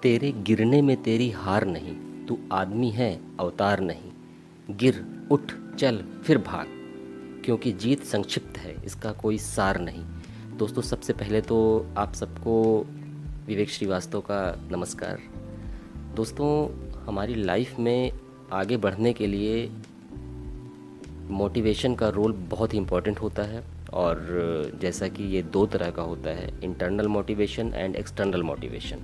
तेरे गिरने में तेरी हार नहीं, तू आदमी है अवतार नहीं। गिर, उठ, चल, फिर भाग, क्योंकि जीत संक्षिप्त है, इसका कोई सार नहीं। दोस्तों, सबसे पहले तो आप सबको विवेक श्रीवास्तव का नमस्कार। दोस्तों, हमारी लाइफ में आगे बढ़ने के लिए मोटिवेशन का रोल बहुत ही इम्पोर्टेंट होता है। और जैसा कि ये दो तरह का होता है, internal motivation and external motivation.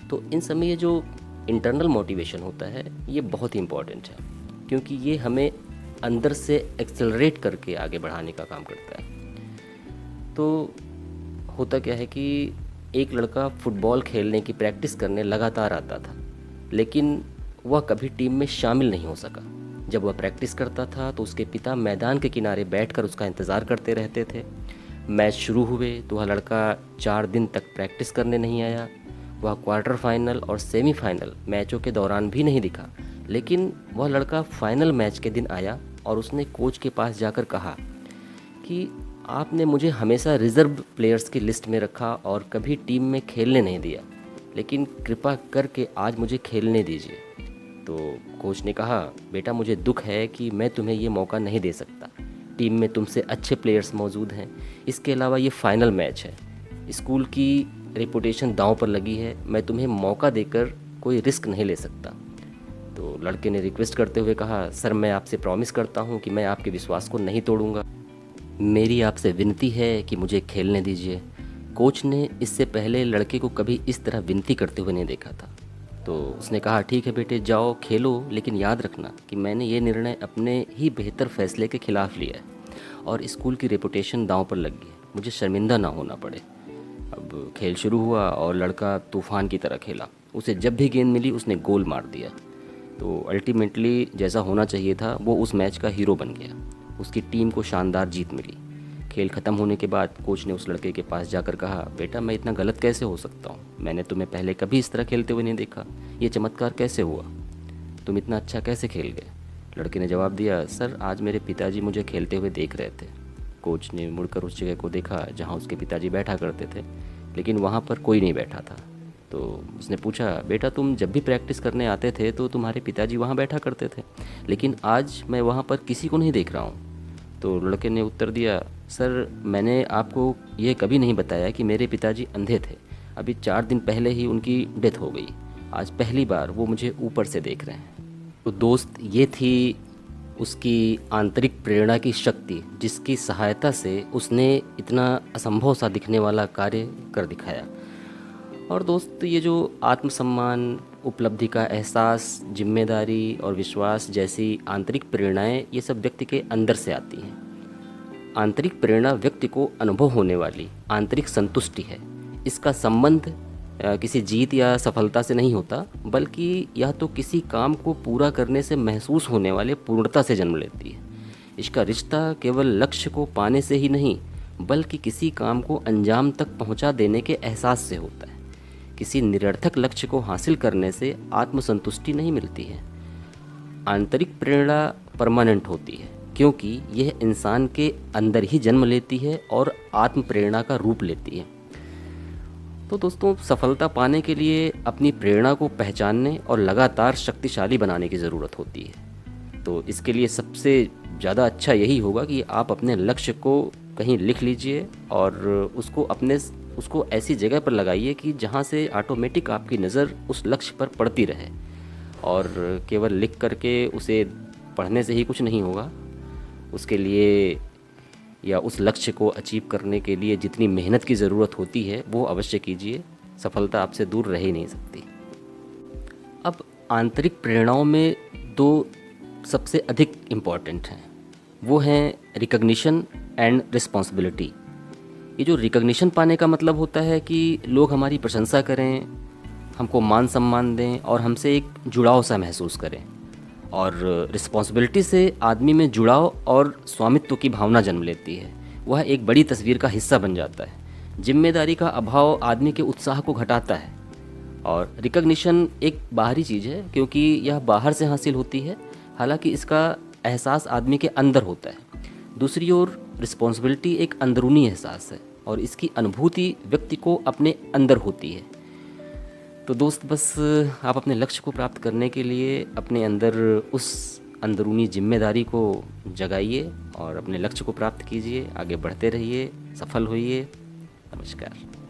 तो इन समय ये जो इंटरनल मोटिवेशन होता है ये बहुत ही इम्पोर्टेंट है, क्योंकि ये हमें अंदर से एक्सेलरेट करके आगे बढ़ाने का काम करता है। तो होता क्या है कि एक लड़का फुटबॉल खेलने की प्रैक्टिस करने लगातार आता था, लेकिन वह कभी टीम में शामिल नहीं हो सका। जब वह प्रैक्टिस करता था तो उसके पिता मैदान के किनारे बैठकर उसका इंतज़ार करते रहते थे। मैच शुरू हुए तो वह लड़का 4 दिन तक प्रैक्टिस करने नहीं आया। वह क्वार्टर फाइनल और सेमीफाइनल मैचों के दौरान भी नहीं दिखा, लेकिन वह लड़का फाइनल मैच के दिन आया और उसने कोच के पास जाकर कहा कि आपने मुझे हमेशा रिज़र्व प्लेयर्स की लिस्ट में रखा और कभी टीम में खेलने नहीं दिया, लेकिन कृपा करके आज मुझे खेलने दीजिए। तो कोच ने कहा, बेटा मुझे दुख है कि मैं तुम्हें ये मौका नहीं दे सकता। टीम में तुमसे अच्छे प्लेयर्स मौजूद हैं, इसके अलावा ये फाइनल मैच है, स्कूल की रेपुटेशन दांव पर लगी है, मैं तुम्हें मौका देकर कोई रिस्क नहीं ले सकता। तो लड़के ने रिक्वेस्ट करते हुए कहा, सर मैं आपसे प्रॉमिस करता हूँ कि मैं आपके विश्वास को नहीं तोड़ूंगा, मेरी आपसे विनती है कि मुझे खेलने दीजिए। कोच ने इससे पहले लड़के को कभी इस तरह विनती करते हुए नहीं देखा था। तो उसने कहा, ठीक है बेटे जाओ खेलो, लेकिन याद रखना कि मैंने ये निर्णय अपने ही बेहतर फैसले के खिलाफ लिया है और स्कूल की रेपुटेशन दांव पर लग गई, मुझे शर्मिंदा ना होना पड़े। अब खेल शुरू हुआ और लड़का तूफान की तरह खेला। उसे जब भी गेंद मिली उसने गोल मार दिया। तो अल्टीमेटली जैसा होना चाहिए था वो उस मैच का हीरो बन गया। उसकी टीम को शानदार जीत मिली। खेल ख़त्म होने के बाद कोच ने उस लड़के के पास जाकर कहा, बेटा मैं इतना गलत कैसे हो सकता हूँ, मैंने तुम्हें पहले कभी इस तरह खेलते हुए नहीं देखा, ये चमत्कार कैसे हुआ, तुम इतना अच्छा कैसे खेल गए। लड़के ने जवाब दिया, सर आज मेरे पिताजी मुझे खेलते हुए देख रहे थे। कोच ने मुड़कर उस जगह को देखा जहाँ उसके पिताजी बैठा करते थे, लेकिन वहाँ पर कोई नहीं बैठा था। तो उसने पूछा, बेटा तुम जब भी प्रैक्टिस करने आते थे तो तुम्हारे पिताजी वहाँ बैठा करते थे, लेकिन आज मैं वहाँ पर किसी को नहीं देख रहा हूँ। तो लड़के ने उत्तर दिया, सर मैंने आपको ये कभी नहीं बताया कि मेरे पिताजी अंधे थे, अभी 4 दिन पहले ही उनकी डेथ हो गई, आज पहली बार वो मुझे ऊपर से देख रहे हैं। तो दोस्त, ये थी उसकी आंतरिक प्रेरणा की शक्ति, जिसकी सहायता से उसने इतना असंभव सा दिखने वाला कार्य कर दिखाया। और दोस्त, ये जो आत्मसम्मान, उपलब्धि का एहसास, जिम्मेदारी और विश्वास जैसी आंतरिक प्रेरणाएं, ये सब व्यक्ति के अंदर से आती हैं। आंतरिक प्रेरणा व्यक्ति को अनुभव होने वाली आंतरिक संतुष्टि है। इसका संबंध किसी जीत या सफलता से नहीं होता, बल्कि यह तो किसी काम को पूरा करने से महसूस होने वाले पूर्णता से जन्म लेती है। इसका रिश्ता केवल लक्ष्य को पाने से ही नहीं, बल्कि किसी काम को अंजाम तक पहुंचा देने के एहसास से होता है। किसी निरर्थक लक्ष्य को हासिल करने से आत्मसंतुष्टि नहीं मिलती है। आंतरिक प्रेरणा परमानेंट होती है, क्योंकि यह इंसान के अंदर ही जन्म लेती है और आत्म प्रेरणा का रूप लेती है। तो दोस्तों, सफलता पाने के लिए अपनी प्रेरणा को पहचानने और लगातार शक्तिशाली बनाने की ज़रूरत होती है। तो इसके लिए सबसे ज़्यादा अच्छा यही होगा कि आप अपने लक्ष्य को कहीं लिख लीजिए और उसको ऐसी जगह पर लगाइए कि जहाँ से ऑटोमेटिक आपकी नज़र उस लक्ष्य पर पड़ती रहे। और केवल लिख करके उसे पढ़ने से ही कुछ नहीं होगा, उसके लिए या उस लक्ष्य को अचीव करने के लिए जितनी मेहनत की ज़रूरत होती है वो अवश्य कीजिए। सफलता आपसे दूर रह ही नहीं सकती। अब आंतरिक प्रेरणाओं में 2 सबसे अधिक इम्पॉर्टेंट हैं, वो हैं रिकग्निशन एंड रिस्पॉन्सिबिलिटी। ये जो रिकग्निशन पाने का मतलब होता है कि लोग हमारी प्रशंसा करें, हमको मान सम्मान दें और हमसे एक जुड़ाव सा महसूस करें। और रिस्पॉन्सिबिलिटी से आदमी में जुड़ाव और स्वामित्व की भावना जन्म लेती है, वह एक बड़ी तस्वीर का हिस्सा बन जाता है। जिम्मेदारी का अभाव आदमी के उत्साह को घटाता है। और रिकग्निशन एक बाहरी चीज़ है, क्योंकि यह बाहर से हासिल होती है, हालांकि इसका एहसास आदमी के अंदर होता है। दूसरी ओर रिस्पॉन्सिबिलिटी एक अंदरूनी एहसास है और इसकी अनुभूति व्यक्ति को अपने अंदर होती है। तो दोस्त बस आप अपने लक्ष्य को प्राप्त करने के लिए अपने अंदर उस अंदरूनी जिम्मेदारी को जगाइए और अपने लक्ष्य को प्राप्त कीजिए, आगे बढ़ते रहिए, सफल होइए। नमस्कार।